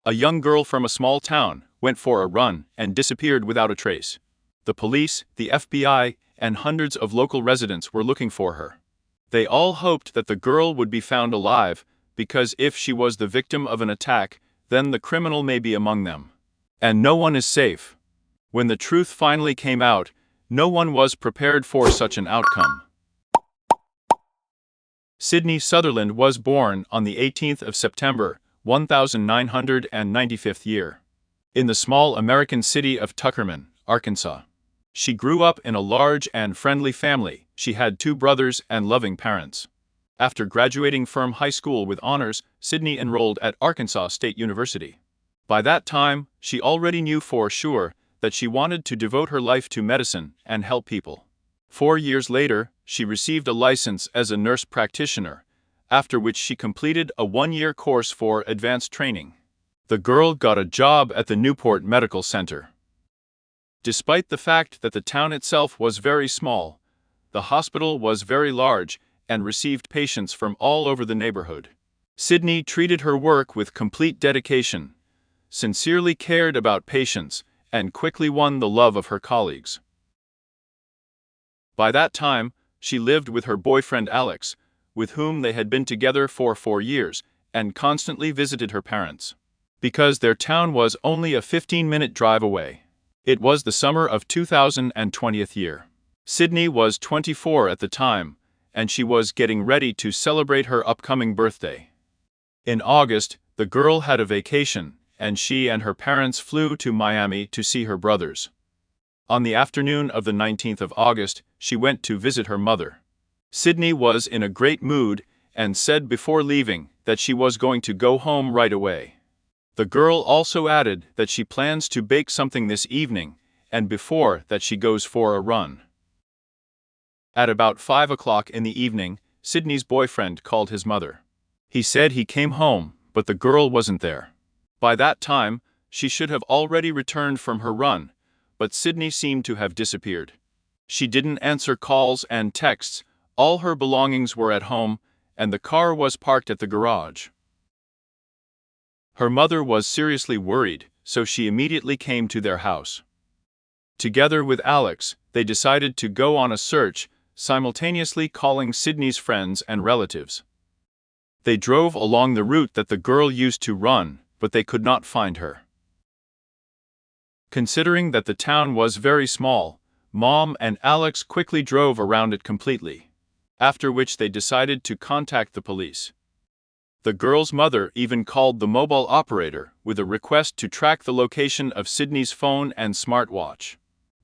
A young girl from a small town went for a run and disappeared without a trace. The police, the FBI, and hundreds of local residents were looking for her. They all hoped that the girl would be found alive, because if she was the victim of an attack, then the criminal may be among them. And no one is safe. When the truth finally came out, no one was prepared for such an outcome. Sydney Sutherland was born on the 18th of September, 1995 year, in the small American city of Tuckerman, Arkansas. She grew up in a large and friendly family. She had 2 brothers and loving parents. After graduating from high school with honors, Sydney enrolled at Arkansas State University. By that time, she already knew for sure that she wanted to devote her life to medicine and help people. 4 years later, she received a license as a nurse practitioner, after which she completed a 1-year course for advanced training. The girl got a job at the Newport Medical Center. Despite the fact that the town itself was very small, the hospital was very large and received patients from all over the neighborhood. Sydney treated her work with complete dedication, sincerely cared about patients, and quickly won the love of her colleagues. By that time, she lived with her boyfriend Alex, with whom they had been together for 4 years, and constantly visited her parents. Because their town was only a 15-minute drive away. It was the summer of 2020 year. Sydney was 24 at the time, and she was getting ready to celebrate her upcoming birthday. In August, the girl had a vacation, and she and her parents flew to Miami to see her brothers. On the afternoon of the 19th of August, she went to visit her mother. Sydney was in a great mood and said before leaving that she was going to go home right away. The girl also added that she plans to bake something this evening, and before that she goes for a run. At about 5 o'clock in the evening, Sydney's boyfriend called his mother. He said he came home, but the girl wasn't there. By that time, she should have already returned from her run, but Sydney seemed to have disappeared. She didn't answer calls and texts, all her belongings were at home, and the car was parked at the garage. Her mother was seriously worried, so she immediately came to their house. Together with Alex, they decided to go on a search, simultaneously calling Sydney's friends and relatives. They drove along the route that the girl used to run, but they could not find her. Considering that the town was very small, Mom and Alex quickly drove around it completely, after which they decided to contact the police. The girl's mother even called the mobile operator with a request to track the location of Sydney's phone and smartwatch.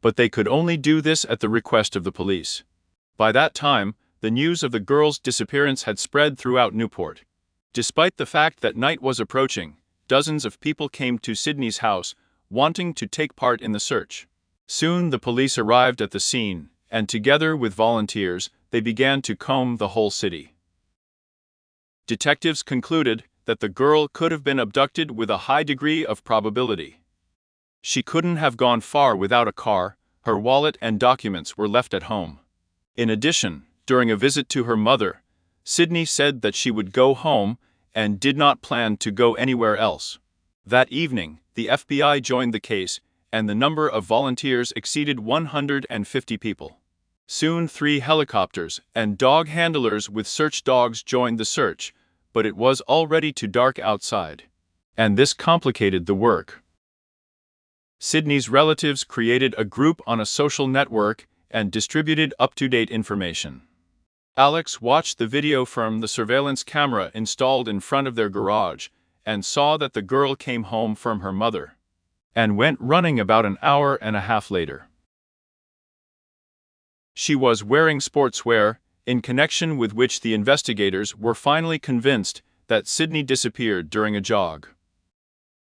But they could only do this at the request of the police. By that time, the news of the girl's disappearance had spread throughout Newport. Despite the fact that night was approaching, dozens of people came to Sydney's house, wanting to take part in the search. Soon the police arrived at the scene, and together with volunteers, they began to comb the whole city. Detectives concluded that the girl could have been abducted with a high degree of probability. She couldn't have gone far without a car. Her wallet and documents were left at home. In addition, during a visit to her mother, Sydney said that she would go home and did not plan to go anywhere else. That evening, the FBI joined the case, and the number of volunteers exceeded 150 people. Soon 3 helicopters and dog handlers with search dogs joined the search, but it was already too dark outside. And this complicated the work. Sydney's relatives created a group on a social network and distributed up-to-date information. Alex watched the video from the surveillance camera installed in front of their garage and saw that the girl came home from her mother and went running about an hour and a half later. She was wearing sportswear, in connection with which the investigators were finally convinced that Sydney disappeared during a jog.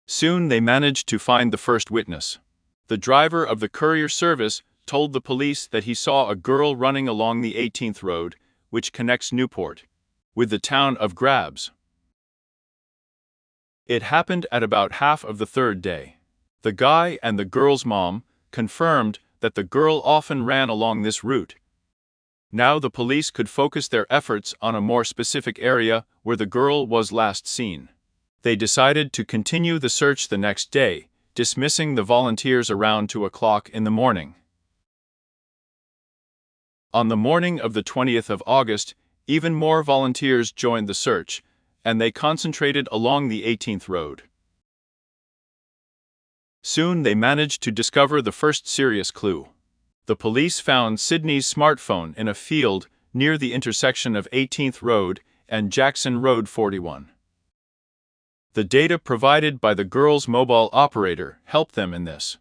Soon they managed to find the first witness. The driver of the courier service told the police that he saw a girl running along the 18th Road, which connects Newport with the town of Grabs. It happened at about half of the 3rd day. The guy and the girl's mom confirmed that the girl often ran along this route. Now the police could focus their efforts on a more specific area where the girl was last seen. They decided to continue the search the next day, dismissing the volunteers around 2 o'clock in the morning. On the morning of the 20th of August, even more volunteers joined the search, and they concentrated along the 18th Road. Soon they managed to discover the first serious clue. The police found Sydney's smartphone in a field near the intersection of 18th Road and Jackson Road 41. The data provided by the girl's mobile operator helped them in this.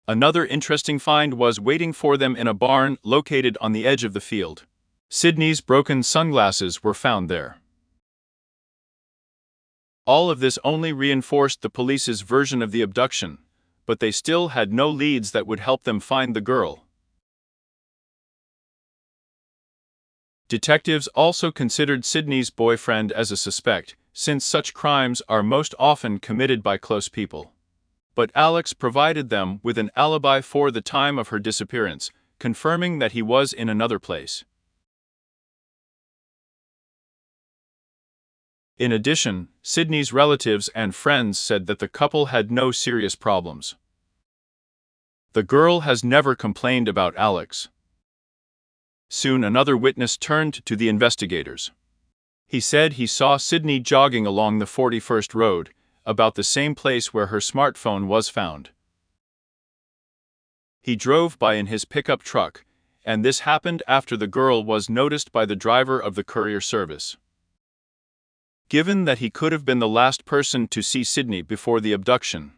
Another interesting find was waiting for them in a barn located on the edge of the field. Sydney's broken sunglasses were found there. All of this only reinforced the police's version of the abduction, but they still had no leads that would help them find the girl. Detectives also considered Sydney's boyfriend as a suspect, since such crimes are most often committed by close people. But Alex provided them with an alibi for the time of her disappearance, confirming that he was in another place. In addition, Sydney's relatives and friends said that the couple had no serious problems. The girl has never complained about Alex. Soon another witness turned to the investigators. He said he saw Sydney jogging along the 41st Road, about the same place where her smartphone was found. He drove by in his pickup truck, and this happened after the girl was noticed by the driver of the courier service. Given that he could have been the last person to see Sydney before the abduction,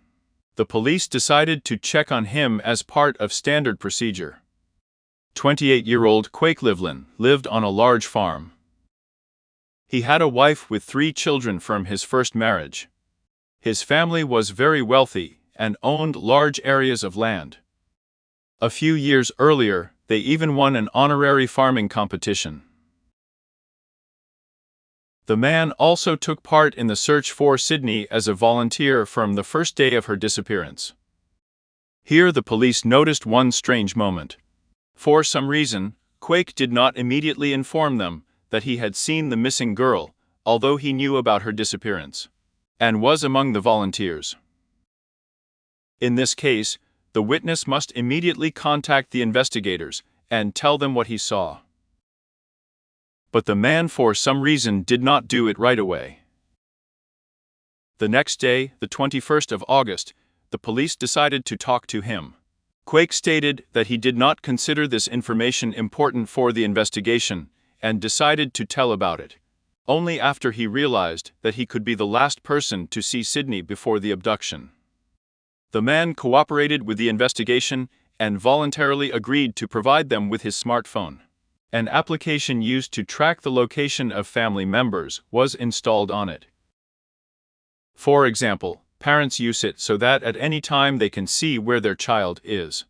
the police decided to check on him as part of standard procedure. 28-year-old Quake Livlin lived on a large farm. He had a wife with 3 children from his first marriage. His family was very wealthy and owned large areas of land. A few years earlier, they even won an honorary farming competition. The man also took part in the search for Sydney as a volunteer from the first day of her disappearance. Here the police noticed one strange moment. For some reason, Quake did not immediately inform them that he had seen the missing girl, although he knew about her disappearance, and was among the volunteers. In this case, the witness must immediately contact the investigators and tell them what he saw. But the man for some reason did not do it right away. The next day, the 21st of August, the police decided to talk to him. Quake stated that he did not consider this information important for the investigation and decided to tell about it only after he realized that he could be the last person to see Sydney before the abduction. The man cooperated with the investigation and voluntarily agreed to provide them with his smartphone. An application used to track the location of family members was installed on it. For example, parents use it so that at any time they can see where their child is.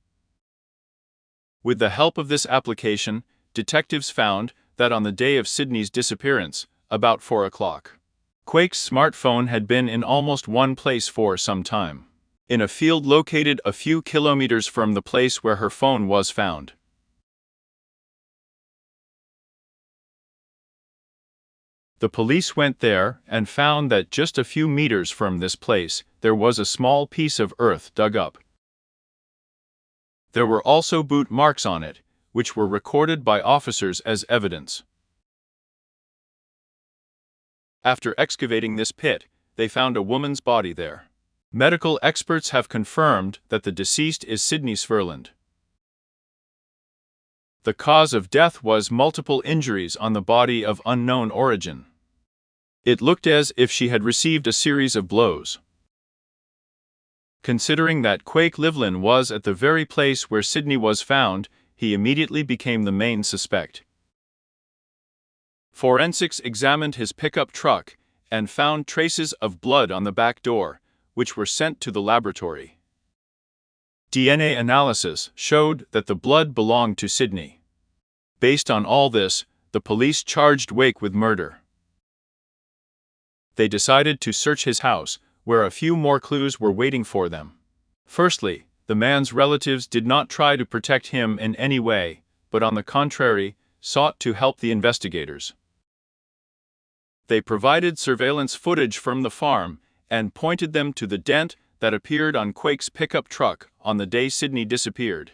With the help of this application, detectives found that on the day of Sydney's disappearance, about 4 o'clock, Quake's smartphone had been in almost one place for some time, in a field located a few kilometers from the place where her phone was found. The police went there and found that just a few meters from this place, there was a small piece of earth dug up. There were also boot marks on it, which were recorded by officers as evidence. After excavating this pit, they found a woman's body there. Medical experts have confirmed that the deceased is Sydney Sverland. The cause of death was multiple injuries on the body of unknown origin. It looked as if she had received a series of blows. Considering that Quake Livlin was at the very place where Sydney was found, he immediately became the main suspect. Forensics examined his pickup truck and found traces of blood on the back door, which were sent to the laboratory. DNA analysis showed that the blood belonged to Sydney. Based on all this, the police charged Wake with murder. They decided to search his house, where a few more clues were waiting for them. Firstly, the man's relatives did not try to protect him in any way, but on the contrary, sought to help the investigators. They provided surveillance footage from the farm and pointed them to the dent that appeared on Quake's pickup truck on the day Sydney disappeared.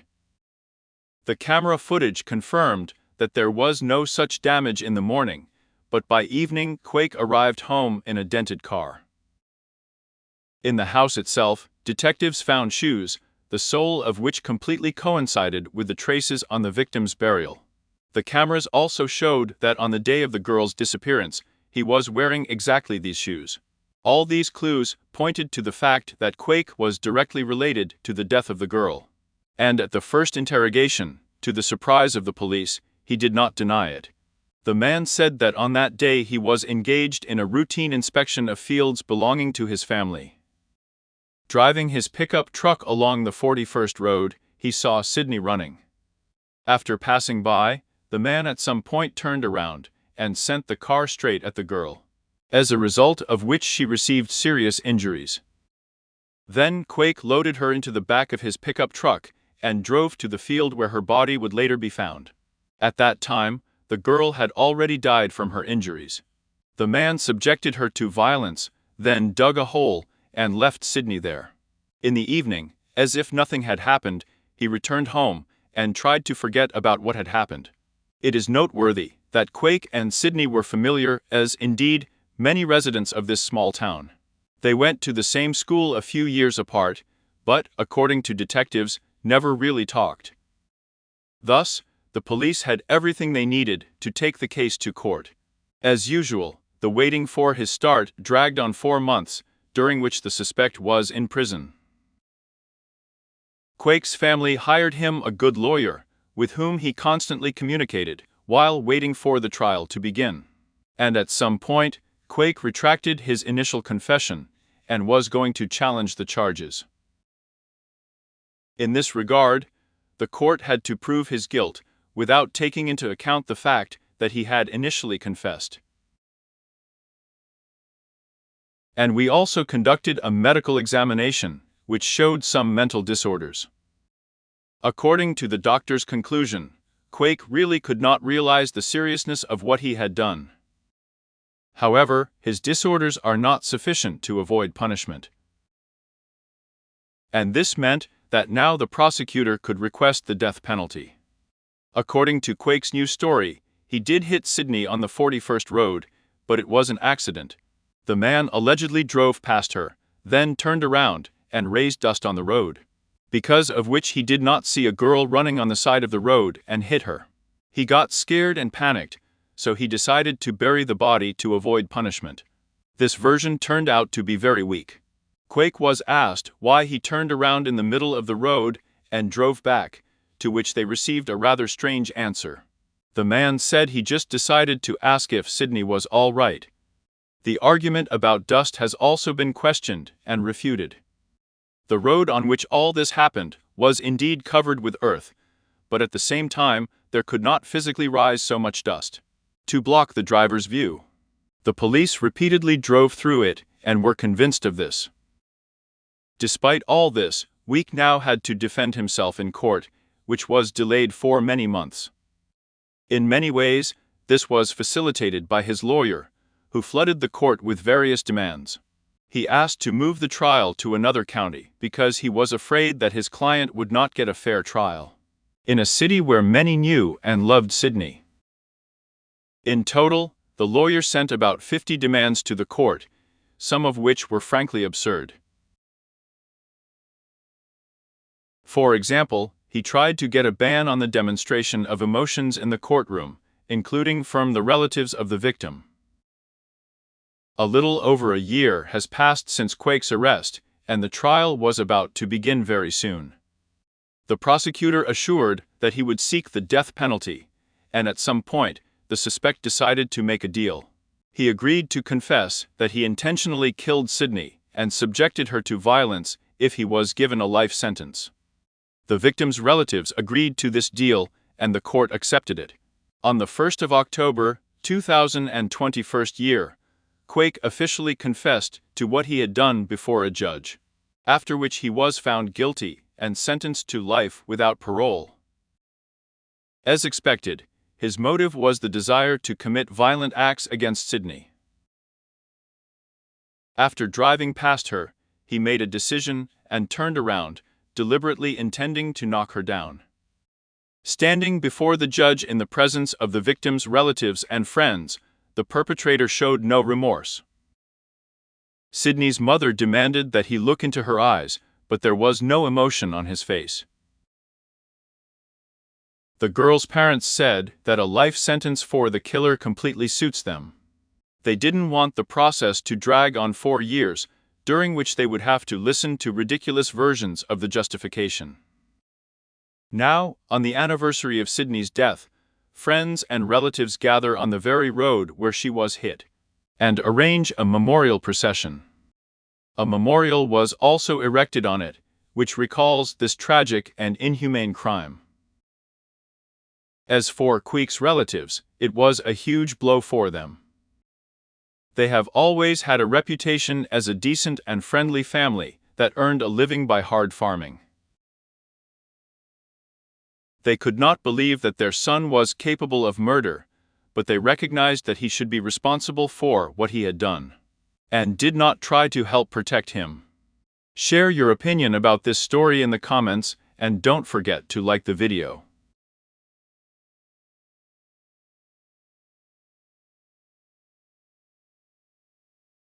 The camera footage confirmed that there was no such damage in the morning, but by evening Quake arrived home in a dented car. In the house itself, detectives found shoes, the sole of which completely coincided with the traces on the victim's burial. The cameras also showed that on the day of the girl's disappearance, he was wearing exactly these shoes. All these clues pointed to the fact that Quake was directly related to the death of the girl. And at the first interrogation, to the surprise of the police, he did not deny it. The man said that on that day he was engaged in a routine inspection of fields belonging to his family. Driving his pickup truck along the 41st Road, he saw Sydney running. After passing by, the man at some point turned around and sent the car straight at the girl, as a result of which she received serious injuries. Then Quake loaded her into the back of his pickup truck and drove to the field where her body would later be found. At that time, the girl had already died from her injuries. The man subjected her to violence, then dug a hole and left Sydney there. In the evening, as if nothing had happened, he returned home and tried to forget about what had happened. It is noteworthy that Quake and Sydney were familiar, as indeed many residents of this small town. They went to the same school a few years apart, but, according to detectives, never really talked. Thus, the police had everything they needed to take the case to court. As usual, the waiting for his start dragged on 4 months, during which the suspect was in prison. Quake's family hired him a good lawyer, with whom he constantly communicated, while waiting for the trial to begin. And at some point, Quake retracted his initial confession and was going to challenge the charges. In this regard, the court had to prove his guilt without taking into account the fact that he had initially confessed. And we also conducted a medical examination, which showed some mental disorders. According to the doctor's conclusion, Quake really could not realize the seriousness of what he had done. However, his disorders are not sufficient to avoid punishment. And this meant that now the prosecutor could request the death penalty. According to Quake's new story, he did hit Sydney on the 41st Road, but it was an accident. The man allegedly drove past her, then turned around and raised dust on the road, because of which he did not see a girl running on the side of the road and hit her. He got scared and panicked, so he decided to bury the body to avoid punishment. This version turned out to be very weak. Quake was asked why he turned around in the middle of the road and drove back, to which they received a rather strange answer. The man said he just decided to ask if Sydney was all right. The argument about dust has also been questioned and refuted. The road on which all this happened was indeed covered with earth, but at the same time there could not physically rise so much dust to block the driver's view. The police repeatedly drove through it and were convinced of this. Despite all this, Quake now had to defend himself in court, which was delayed for many months. In many ways, this was facilitated by his lawyer, who flooded the court with various demands. He asked to move the trial to another county because he was afraid that his client would not get a fair trial in a city where many knew and loved Sydney. In total, the lawyer sent about 50 demands to the court, some of which were frankly absurd. For example, he tried to get a ban on the demonstration of emotions in the courtroom, including from the relatives of the victim. A little over a year has passed since Quake's arrest, and the trial was about to begin very soon. The prosecutor assured that he would seek the death penalty, and at some point, the suspect decided to make a deal. He agreed to confess that he intentionally killed Sydney and subjected her to violence if he was given a life sentence. The victim's relatives agreed to this deal, and the court accepted it. On the 1st of October, 2021, Quake officially confessed to what he had done before a judge, after which he was found guilty and sentenced to life without parole. As expected, his motive was the desire to commit violent acts against Sydney. After driving past her, he made a decision and turned around, deliberately intending to knock her down. Standing before the judge in the presence of the victim's relatives and friends, the perpetrator showed no remorse. Sydney's mother demanded that he look into her eyes, but there was no emotion on his face. The girl's parents said that a life sentence for the killer completely suits them. They didn't want the process to drag on 4 years, during which they would have to listen to ridiculous versions of the justification. Now, on the anniversary of Sydney's death, friends and relatives gather on the very road where she was hit and arrange a memorial procession. A memorial was also erected on it, which recalls this tragic and inhumane crime. As for Queek's relatives, it was a huge blow for them. They have always had a reputation as a decent and friendly family that earned a living by hard farming. They could not believe that their son was capable of murder, but they recognized that he should be responsible for what he had done, and did not try to help protect him. Share your opinion about this story in the comments, and don't forget to like the video.